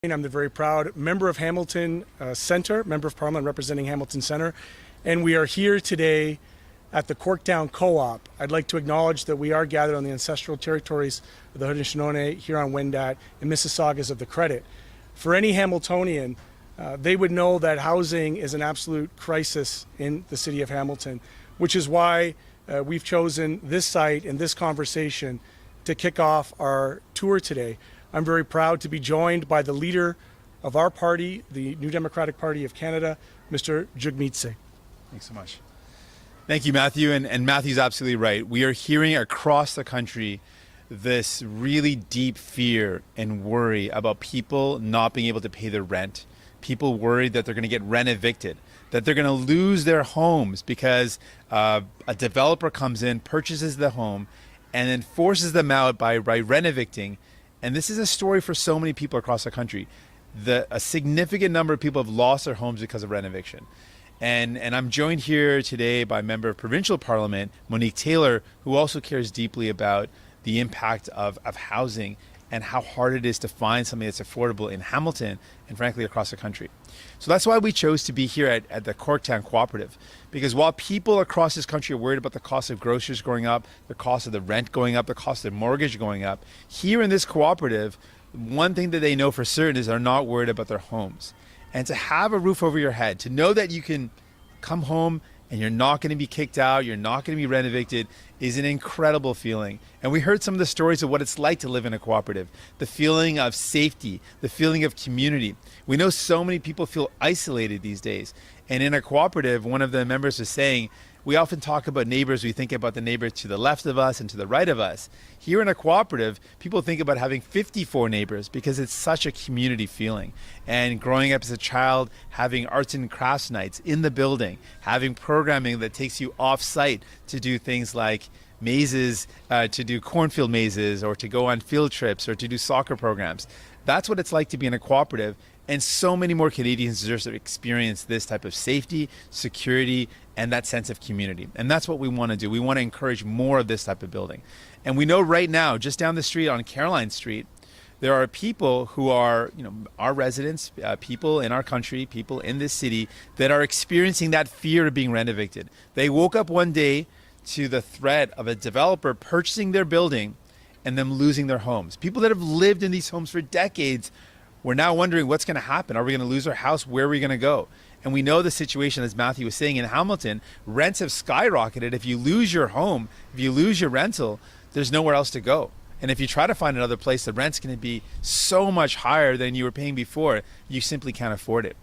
I'm the very proud member of Hamilton Centre, member of Parliament representing Hamilton Centre, and we are here today at the Corktown Co-op. I'd like to acknowledge that we are gathered on the ancestral territories of the Haudenosaunee, Huron-Wendat, and Mississaugas of the Credit. For any Hamiltonian, they would know that housing is an absolute crisis in the city of Hamilton, which is why we've chosen this site and this conversation to kick off our tour today. I'm very proud to be joined by the leader of our party, the New Democratic Party of Canada, Mr. Jagmeet Singh. Thanks so much. Thank you, Matthew. And Matthew's absolutely right. We are hearing across the country this really deep fear and worry about people not being able to pay their rent. People worried that they're going to get rent evicted, that they're going to lose their homes because a developer comes in, purchases the home, and then forces them out by rent evicting. And this is a story for so many people across the country. A significant number of people have lost their homes because of rent eviction. And I'm joined here today by a member of Provincial Parliament, Monique Taylor, who also cares deeply about the impact of housing and how hard it is to find something that's affordable in Hamilton and frankly across the country. So that's why we chose to be here at the Corktown Cooperative, because while people across this country are worried about the cost of groceries going up, the cost of the rent going up, the cost of the mortgage going up, here in this cooperative, one thing that they know for certain is they're not worried about their homes. And to have a roof over your head, to know that you can come home and you're not going to be kicked out, you're not going to be rent evicted, is an incredible feeling. And we heard some of the stories of what it's like to live in a cooperative, the feeling of safety, the feeling of community. We know so many people feel isolated these days. And in a cooperative, one of the members was saying, we often talk about neighbors, we think about the neighbor to the left of us and to the right of us. Here in a cooperative, people think about having 54 neighbors because it's such a community feeling. And growing up as a child, having arts and crafts nights in the building, having programming that takes you off-site to do things like mazes, to do cornfield mazes, or to go on field trips, or to do soccer programs. That's what it's like to be in a cooperative. And so many more Canadians deserve to experience this type of safety, security, and that sense of community. And that's what we want to do. We want to encourage more of this type of building. And we know right now, just down the street on Caroline Street, there are people who are, our residents, people in our country, people in this city that are experiencing that fear of being rent evicted. They woke up one day to the threat of a developer purchasing their building and them losing their homes. People that have lived in these homes for decades, we're now wondering what's going to happen. Are we going to lose our house? Where are we going to go? And we know the situation, as Matthew was saying, in Hamilton, rents have skyrocketed. If you lose your home, if you lose your rental, there's nowhere else to go. And if you try to find another place, the rent's going to be so much higher than you were paying before, you simply can't afford it.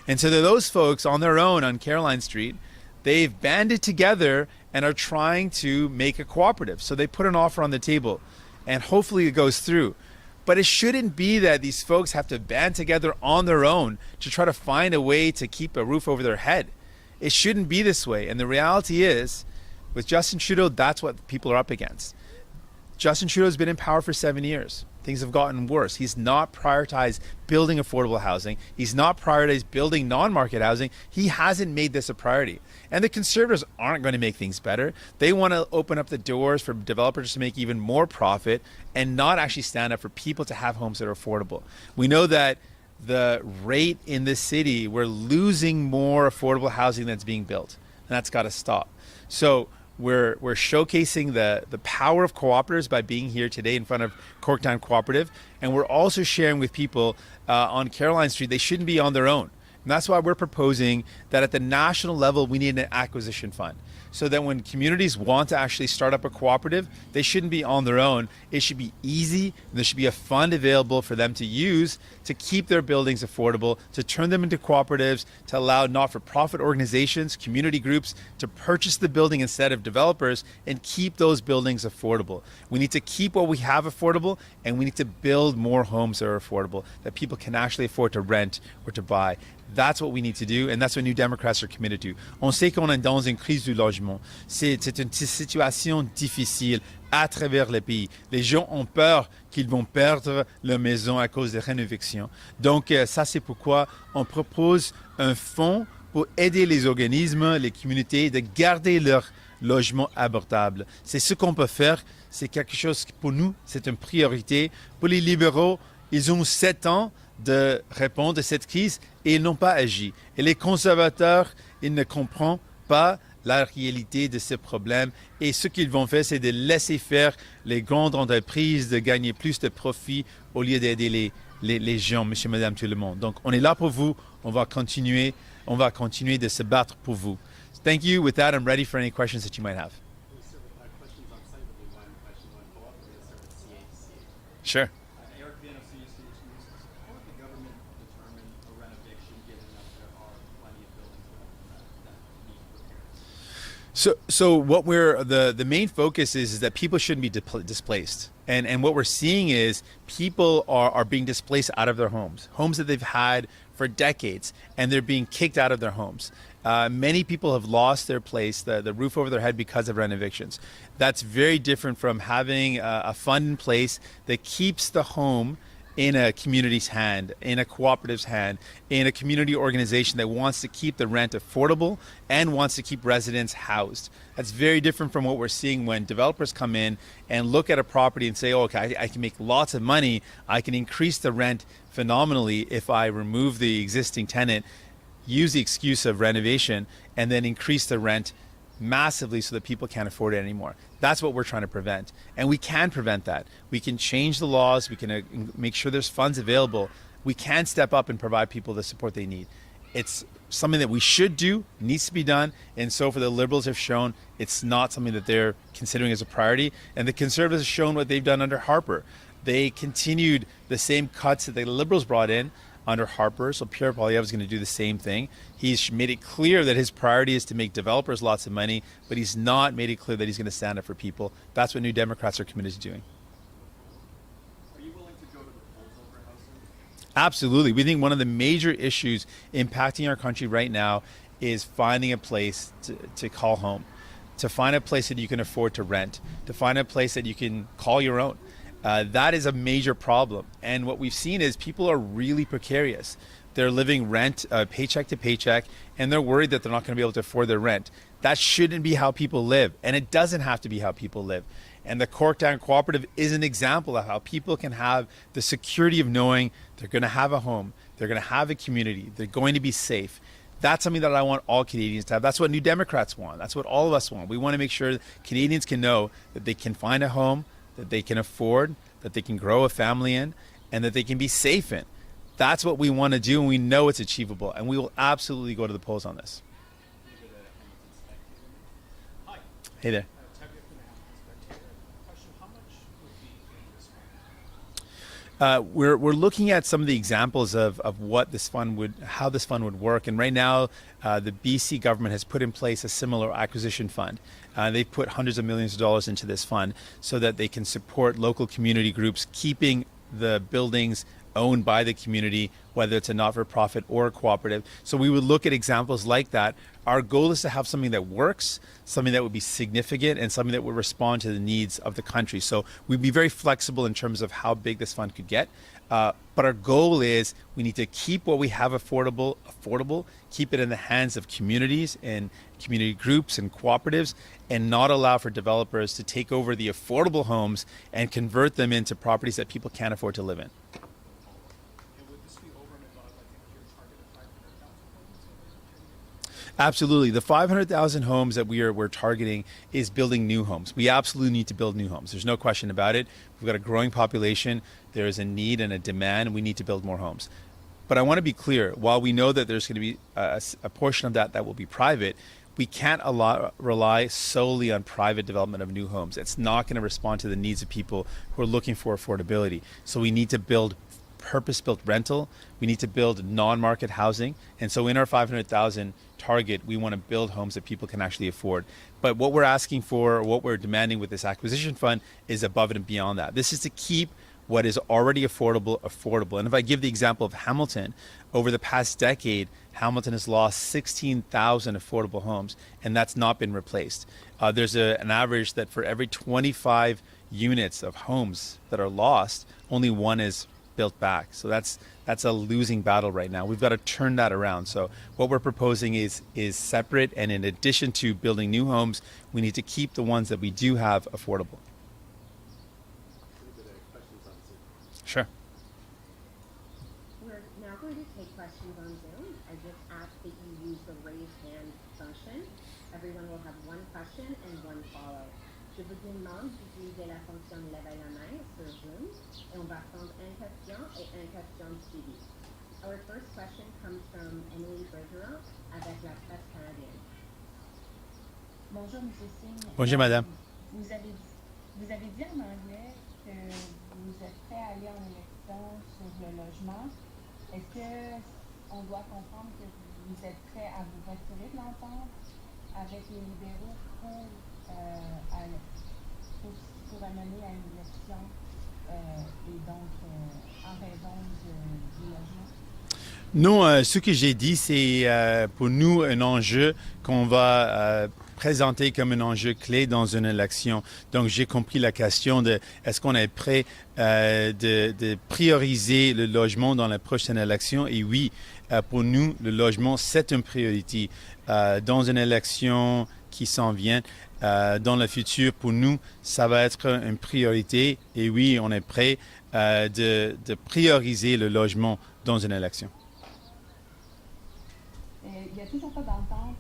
And so those folks on their own on Caroline Street, they've banded together and are trying to make a cooperative. So they put an offer on the table and hopefully it goes through. But it shouldn't be that these folks have to band together on their own to try to find a way to keep a roof over their head. It shouldn't be this way. And the reality is, with Justin Trudeau, that's what people are up against. Justin Trudeau's been in power for 7 years. Things have gotten worse. He's not prioritized building affordable housing. He's not prioritized building non-market housing. He hasn't made this a priority. And the Conservatives aren't going to make things better. They want to open up the doors for developers to make even more profit and not actually stand up for people to have homes that are affordable. We know that the rate in this city, we're losing more affordable housing that's being built, and that's got to stop. So we're showcasing the power of cooperatives by being here today in front of Corktown Cooperative, and we're also sharing with people on Caroline Street they shouldn't be on their own. And that's why we're proposing that at the national level we need an acquisition fund, so that when communities want to actually start up a cooperative, they shouldn't be on their own. It should be easy, and there should be a fund available for them to use to keep their buildings affordable, to turn them into cooperatives, to allow not-for-profit organizations, community groups to purchase the building instead of developers and keep those buildings affordable. We need to keep what we have affordable, and we need to build more homes that are affordable, that people can actually afford to rent or to buy. That's what we need to do, and that's what New Democrats are committed to. On sait qu'on est dans une crise du logement. C'est une situation difficile à travers le pays. Les gens ont peur qu'ils vont perdre leur maison à cause des rénovations. Donc, ça, c'est pourquoi on propose un fonds pour aider les organismes, les communautés, de garder leur logement abordable. C'est ce qu'on peut faire. C'est quelque chose qui, pour nous, c'est une priorité. Pour les libéraux, ils ont 7 ans de répondre à cette crise et ils n'ont pas agi. Et les conservateurs, ils ne comprennent pas la réalité de ce problème et ce qu'ils vont faire, c'est de laisser faire les grandes entreprises, de gagner plus de profits au lieu d'aider les gens, monsieur, madame, tout le monde. Donc, on est là pour vous, on va continuer de se battre pour vous. Thank you. With that, I'm ready for any questions that you might have. Sure. So what we're the main focus is that people shouldn't be displaced, and what we're seeing is people are being displaced out of their homes that they've had for decades, and they're being kicked out of their homes. Many people have lost their place, the roof over their head, because of rent evictions. That's very different from having a fund in place that keeps the home in a community's hand, in a cooperative's hand, in a community organization that wants to keep the rent affordable and wants to keep residents housed. That's very different from what we're seeing when developers come in and look at a property and say, oh, okay, I can make lots of money. I can increase the rent phenomenally if I remove the existing tenant, use the excuse of renovation, and then increase the rent massively so that people can't afford it anymore. That's what we're trying to prevent. And we can prevent that. We can change the laws. We can make sure there's funds available. We can step up and provide people the support they need. It's something that we should do, needs to be done. And so for the Liberals have shown, it's not something that they're considering as a priority. And the Conservatives have shown what they've done under Harper. They continued the same cuts that the Liberals brought in under Harper, so Pierre Poilievre is going to do the same thing. He's made it clear that his priority is to make developers lots of money, but he's not made it clear that he's going to stand up for people. That's what New Democrats are committed to doing. Are you willing to go to the polls over housing? Absolutely. We think one of the major issues impacting our country right now is finding a place to call home, to find a place that you can afford to rent, to find a place that you can call your own. That is a major problem. And what we've seen is people are really precarious. They're living rent, paycheck to paycheck, and they're worried that they're not going to be able to afford their rent. That shouldn't be how people live, and it doesn't have to be how people live. And the Corktown Cooperative is an example of how people can have the security of knowing they're going to have a home, they're going to have a community, they're going to be safe. That's something that I want all Canadians to have. That's what New Democrats want. That's what all of us want. We want to make sure that Canadians can know that they can find a home, that they can afford, that they can grow a family in, and that they can be safe in. That's what we want to do, and we know it's achievable, and we will absolutely go to the polls on this. Hi. Hey there. Tabitha from the Hamilton Spectator. Question, how much would be in this fund? We're looking at some of the examples of what this fund how this fund would work. And right now, the BC government has put in place a similar acquisition fund. They've put hundreds of millions of dollars into this fund so that they can support local community groups, keeping the buildings owned by the community, whether it's a not-for-profit or a cooperative. So we would look at examples like that. Our goal is to have something that works, something that would be significant, and something that would respond to the needs of the country. So we'd be very flexible in terms of how big this fund could get. But our goal is we need to keep what we have affordable, keep it in the hands of communities and community groups and cooperatives, and not allow for developers to take over the affordable homes and convert them into properties that people can't afford to live in. And would this be over and above, I think, your target of 500,000 homes over 10 years? Absolutely. The 500,000 homes that we're targeting is building new homes. We absolutely need to build new homes. There's no question about it. We've got a growing population. There is a need and a demand. We need to build more homes. But I want to be clear, while we know that there's going to be a portion of that will be private, we can't rely solely on private development of new homes. It's not going to respond to the needs of people who are looking for affordability. So we need to build purpose-built rental. We need to build non-market housing. And so in our 500,000 target, we want to build homes that people can actually afford. But what we're asking for, or what we're demanding with this acquisition fund, is above and beyond that. This is to keep what is already affordable. And if I give the example of Hamilton, over the past decade, Hamilton has lost 16,000 affordable homes, and that's not been replaced. There's an average that for every 25 units of homes that are lost, only one is built back. So that's a losing battle right now. We've got to turn that around. So what we're proposing is separate, and in addition to building new homes, we need to keep the ones that we do have affordable. Questions on Zoom? Sure. Where not going to take questions on Zoom. I just ask that you use the raise hand function. Everyone will have one question and one follow. Je vous demande d'utiliser la fonction lever la main sur Zoom et on va prendre une question et une question suivie. Our first question comes from Emily Bergeron avec la presse canadienne. Bonjour, M. Singh. Bonjour, madame. Vous avez dit en anglais que vous êtes prêt à aller en élection sur le logement. Est-ce qu'on doit comprendre que vous êtes prêt à vous retirer de l'entente avec les libéraux pour amener à une élection et donc en raison du logement? Non, ce que j'ai dit, c'est pour nous un enjeu qu'on va présenter comme un enjeu clé dans une élection. Donc, j'ai compris la question de est-ce qu'on est prêt de prioriser le logement dans la prochaine élection? Et oui, pour nous, le logement, c'est une priorité. Dans une élection qui s'en vient, dans le futur, pour nous, ça va être une priorité. Et oui, on est prêt de prioriser le logement dans une élection. Il n'y a toujours pas d'entente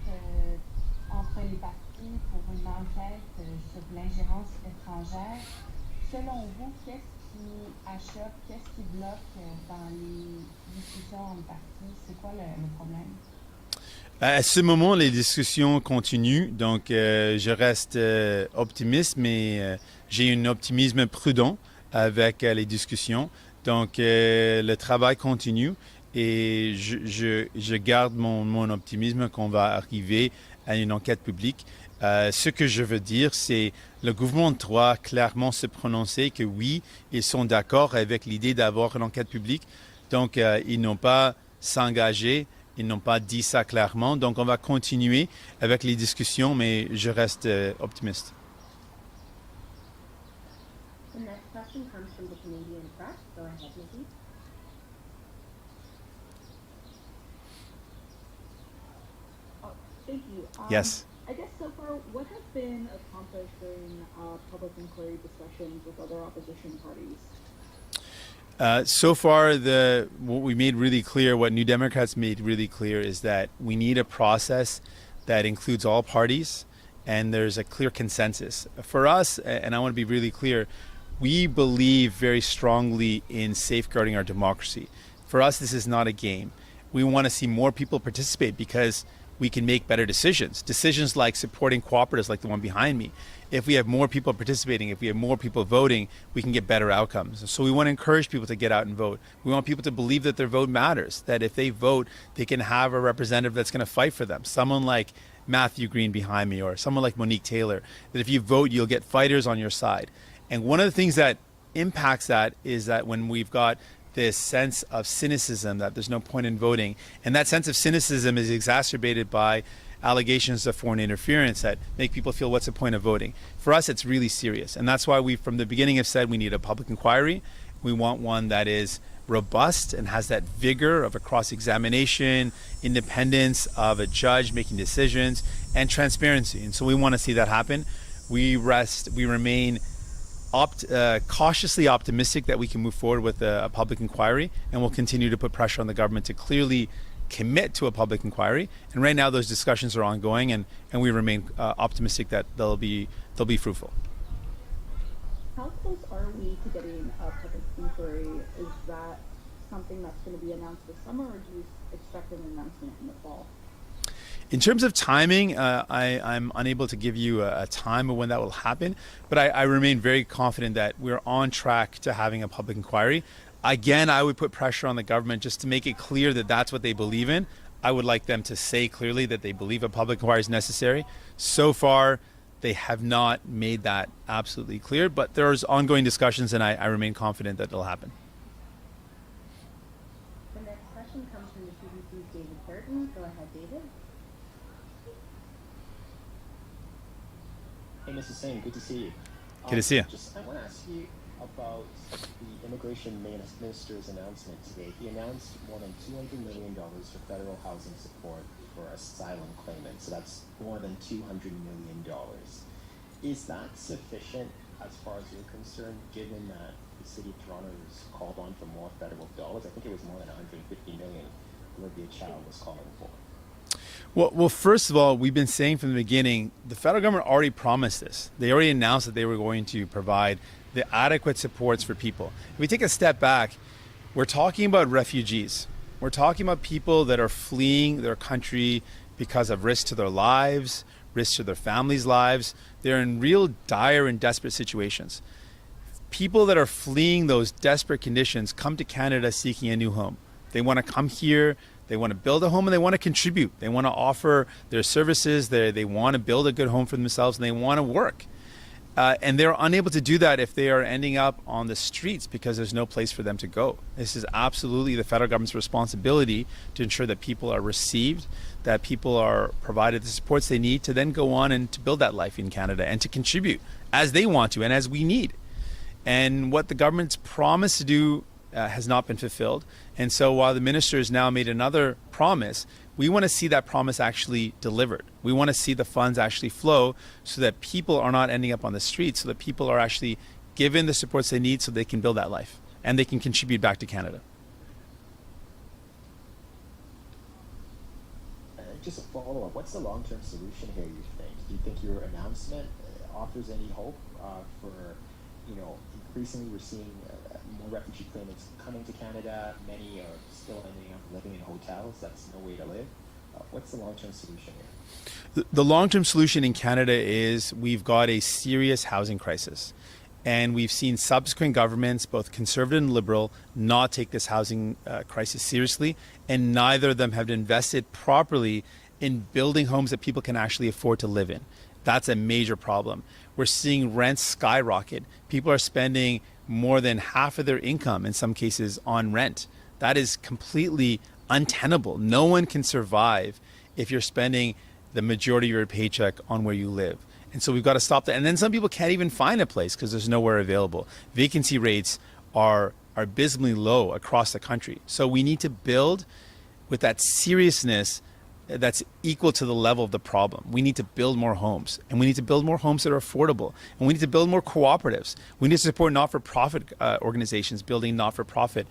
entre les partis pour une enquête sur l'ingérence étrangère. Selon vous, qu'est-ce qui achoppe, qu'est-ce qui bloque dans les discussions entre partis? C'est quoi le problème? À ce moment, les discussions continuent, donc je reste optimiste, mais j'ai un optimisme prudent avec les discussions. Donc le travail continue et je garde mon optimisme qu'on va arriver à une enquête publique. Ce que je veux dire, c'est le gouvernement doit clairement se prononcer que oui, ils sont d'accord avec l'idée d'avoir une enquête publique. Donc ils n'ont pas s'engagé. Ils n'ont pas dit ça clairement, donc on va continuer avec les discussions, mais je reste optimiste. The next question comes from the Canadian press. Go ahead, Nikki. Thank you. Yes. I guess so far, what has been accomplished during public inquiry discussions with other opposition parties? So far, what we made really clear, what New Democrats made really clear is that we need a process that includes all parties and there's a clear consensus. For us, and I want to be really clear, we believe very strongly in safeguarding our democracy. For us, this is not a game. We want to see more people participate because we can make better decisions. Decisions like supporting cooperatives like the one behind me. If we have more people participating, if we have more people voting, we can get better outcomes. So we want to encourage people to get out and vote. We want people to believe that their vote matters, that if they vote, they can have a representative that's going to fight for them. Someone like Matthew Green behind me or someone like Monique Taylor, that if you vote, you'll get fighters on your side. And one of the things that impacts that is that when we've got this sense of cynicism that there's no point in voting, and that sense of cynicism is exacerbated by allegations of foreign interference that make people feel what's the point of voting. For us, it's really serious. And that's why we, from the beginning, have said we need a public inquiry. We want one that is robust and has that vigor of a cross-examination, independence of a judge making decisions, and transparency. And so we want to see that happen. We remain cautiously optimistic that we can move forward with a public inquiry, and we'll continue to put pressure on the government to clearly commit to a public inquiry. And right now those discussions are ongoing, and we remain optimistic that they'll be fruitful. How close are we to getting a public inquiry? Is that something that's going to be announced this summer, or do you expect an announcement in the fall? In terms of timing, I'm unable to give you a time of when that will happen, but I remain very confident that we're on track to having a public inquiry. Again, I would put pressure on the government just to make it clear that that's what they believe in. I would like them to say clearly that they believe a public inquiry is necessary. So far, they have not made that absolutely clear, but there's ongoing discussions, and I remain confident that it'll happen. The next question comes from the CBC's David Burton. Go ahead, David. Hey, Mrs. Singh, good to see you. Good to see you. I want to ask you about the immigration minister's announcement today. He announced more than $200 million for federal housing support for asylum claimants. So that's more than $200 million. Is that sufficient as far as you're concerned, given that the City of Toronto has called on for more federal dollars. I think it was more than 150 million Olivia Chow was calling for. Well, first of all, we've been saying from the beginning, the federal government already promised this. They already announced that they were going to provide the adequate supports for people. If we take a step back, we're talking about refugees. We're talking about people that are fleeing their country because of risk to their lives, risk to their families' lives. They're in real dire and desperate situations. People that are fleeing those desperate conditions come to Canada seeking a new home. They want to come here, they want to build a home, and they want to contribute. They want to offer their services, they want to build a good home for themselves, and they want to work. And they're unable to do that if they are ending up on the streets because there's no place for them to go. This is absolutely the federal government's responsibility to ensure that people are received, that people are provided the supports they need to then go on and to build that life in Canada and to contribute as they want to and as we need. And what the government's promised to do has not been fulfilled. And so while the minister has now made another promise, we want to see that promise actually delivered. We want to see the funds actually flow so that people are not ending up on the streets, so that people are actually given the supports they need so they can build that life and they can contribute back to Canada. Just a follow-up, what's the long-term solution here, you think? Do you think your announcement offers any hope for, increasingly we're seeing more refugee claimants coming to Canada, many are still ending up living in hotels, that's no way to live. What's the long-term solution here? The long-term solution in Canada is we've got a serious housing crisis. And we've seen subsequent governments, both conservative and liberal, not take this housing crisis seriously. And neither of them have invested properly in building homes that people can actually afford to live in. That's a major problem. We're seeing rents skyrocket. People are spending more than half of their income, in some cases, on rent. That is completely untenable. No one can survive if you're spending the majority of your paycheck on where you live. And so we've got to stop that. And then some people can't even find a place because there's nowhere available. Vacancy rates are abysmally low across the country. So we need to build with that seriousness that's equal to the level of the problem. We need to build more homes, and we need to build more homes that are affordable, and we need to build more cooperatives. We need to support not-for-profit organizations building not-for-profit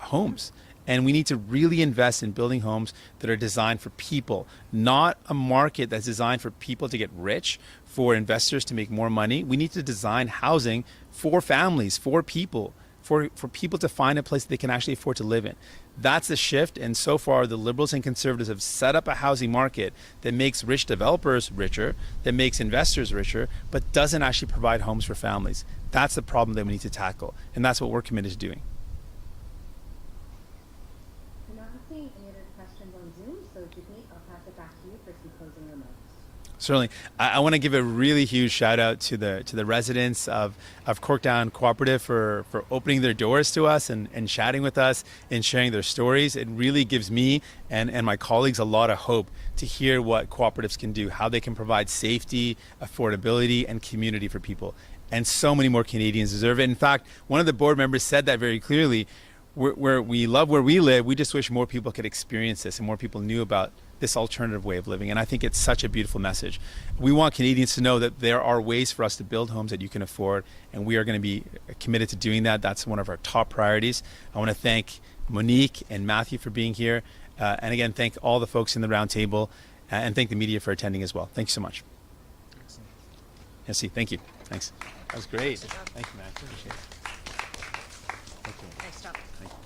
homes. And we need to really invest in building homes that are designed for people, not a market that's designed for people to get rich, for investors to make more money. We need to design housing for families, for people, for people to find a place that they can actually afford to live in. That's the shift. And so far, the Liberals and Conservatives have set up a housing market that makes rich developers richer, that makes investors richer, but doesn't actually provide homes for families. That's the problem that we need to tackle. And that's what we're committed to doing. I'm not seeing any other questions on Zoom, so Jagmeet, I'll pass it back to you for some closing remarks. Certainly. I want to give a really huge shout out to the residents of Corktown Cooperative for opening their doors to us and chatting with us and sharing their stories. It really gives me and my colleagues a lot of hope to hear what cooperatives can do, how they can provide safety, affordability, and community for people. And so many more Canadians deserve it. In fact, one of the board members said that very clearly. Where we love where we live, we just wish more people could experience this and more people knew about this alternative way of living. And I think it's such a beautiful message. We want Canadians to know that there are ways for us to build homes that you can afford, and we are going to be committed to doing that. That's one of our top priorities. I want to thank Monique and Matthew for being here. And again, thank all the folks in the round table and thank the media for attending as well. Thank you so much. Yes, thank you. Thanks. That was great. Thank you, Matt. Appreciate it. Nice job. Thank you.